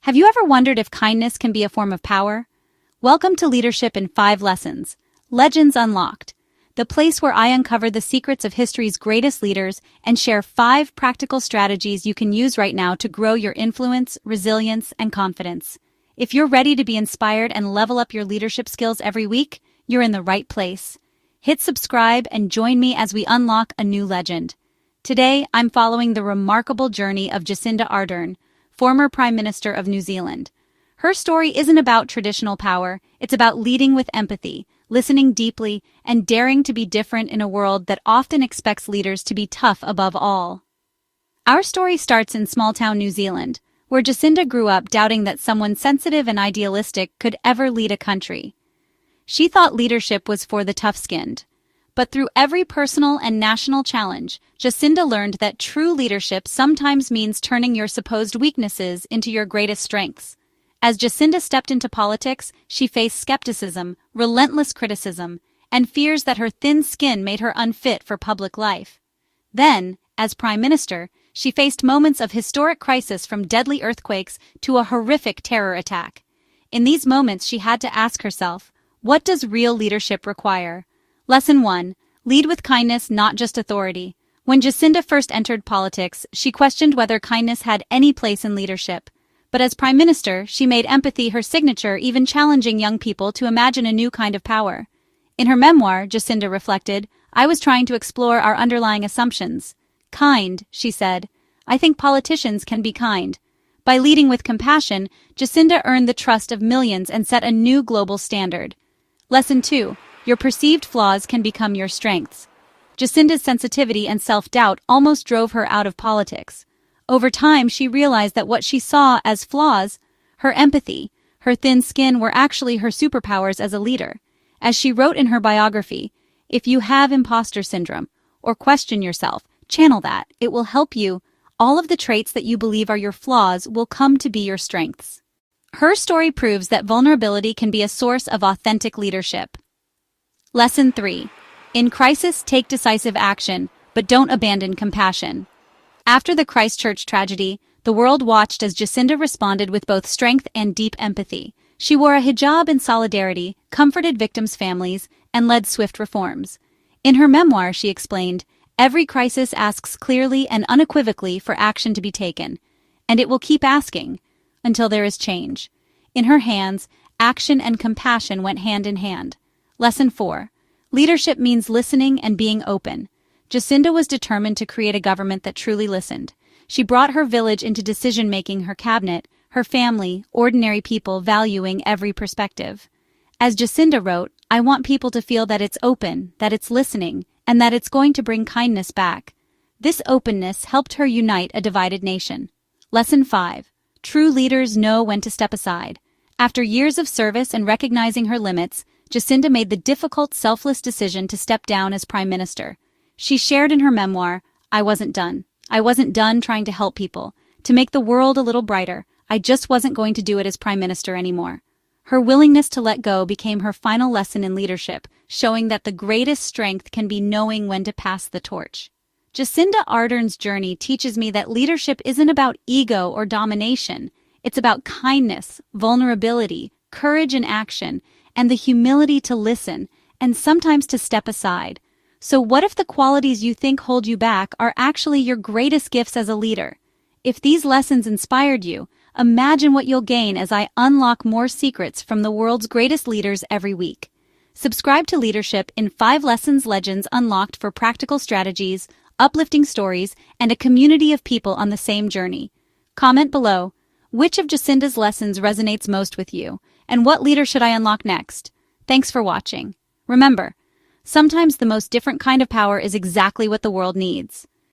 Have you ever wondered if kindness can be a form of power? Welcome to Leadership in 5 Lessons, Legends Unlocked, the place where I uncover the secrets of history's greatest leaders and share 5 practical strategies you can use right now to grow your influence, resilience, and confidence. If you're ready to be inspired and level up your leadership skills every week, you're in the right place. Hit subscribe and join me as we unlock a new legend. Today, I'm following the remarkable journey of Jacinda Ardern, former Prime Minister of New Zealand. Her story isn't about traditional power, it's about leading with empathy, listening deeply, and daring to be different in a world that often expects leaders to be tough above all. Our story starts in small-town New Zealand, where Jacinda grew up doubting that someone sensitive and idealistic could ever lead a country. She thought leadership was for the tough-skinned. But through every personal and national challenge, Jacinda learned that true leadership sometimes means turning your supposed weaknesses into your greatest strengths. As Jacinda stepped into politics, she faced skepticism, relentless criticism, and fears that her thin skin made her unfit for public life. Then, as Prime Minister, she faced moments of historic crisis from deadly earthquakes to a horrific terror attack. In these moments, she had to ask herself, what does real leadership require? Lesson 1. Lead with kindness, not just authority. When Jacinda first entered politics, she questioned whether kindness had any place in leadership. But as Prime Minister, she made empathy her signature, even challenging young people to imagine a new kind of power. In her memoir, Jacinda reflected, "I was trying to explore our underlying assumptions. Kind," she said. "I think politicians can be kind." By leading with compassion, Jacinda earned the trust of millions and set a new global standard. Lesson 2. Your perceived flaws can become your strengths. Jacinda's sensitivity and self-doubt almost drove her out of politics. Over time, she realized that what she saw as flaws, her empathy, her thin skin, were actually her superpowers as a leader. As she wrote in her biography, "If you have imposter syndrome or question yourself, channel that. It will help you. All of the traits that you believe are your flaws will come to be your strengths." Her story proves that vulnerability can be a source of authentic leadership. Lesson 3. In crisis, take decisive action, but don't abandon compassion. After the Christchurch tragedy, the world watched as Jacinda responded with both strength and deep empathy. She wore a hijab in solidarity, comforted victims' families, and led swift reforms. In her memoir, she explained, "Every crisis asks clearly and unequivocally for action to be taken, and it will keep asking until there is change." In her hands, action and compassion went hand in hand. Lesson 4. Leadership means listening and being open. Jacinda was determined to create a government that truly listened. She brought her village into decision-making, her cabinet, her family, ordinary people valuing every perspective. As Jacinda wrote, "I want people to feel that it's open, that it's listening, and that it's going to bring kindness back." This openness helped her unite a divided nation. Lesson 5. True leaders know when to step aside. After years of service and recognizing her limits, Jacinda made the difficult, selfless decision to step down as Prime Minister. She shared in her memoir, "I wasn't done. I wasn't done trying to help people, to make the world a little brighter. I just wasn't going to do it as Prime Minister anymore." Her willingness to let go became her final lesson in leadership, showing that the greatest strength can be knowing when to pass the torch. Jacinda Ardern's journey teaches me that leadership isn't about ego or domination. It's about kindness, vulnerability, courage in action, and the humility to listen, and sometimes to step aside. So what if the qualities you think hold you back are actually your greatest gifts as a leader? If these lessons inspired you, imagine what you'll gain as I unlock more secrets from the world's greatest leaders every week. Subscribe to Leadership in 5 Lessons Legends Unlocked for practical strategies, uplifting stories, and a community of people on the same journey. Comment below, which of Jacinda's lessons resonates most with you, and what leader should I unlock next? Thanks for watching. Remember, sometimes the most different kind of power is exactly what the world needs.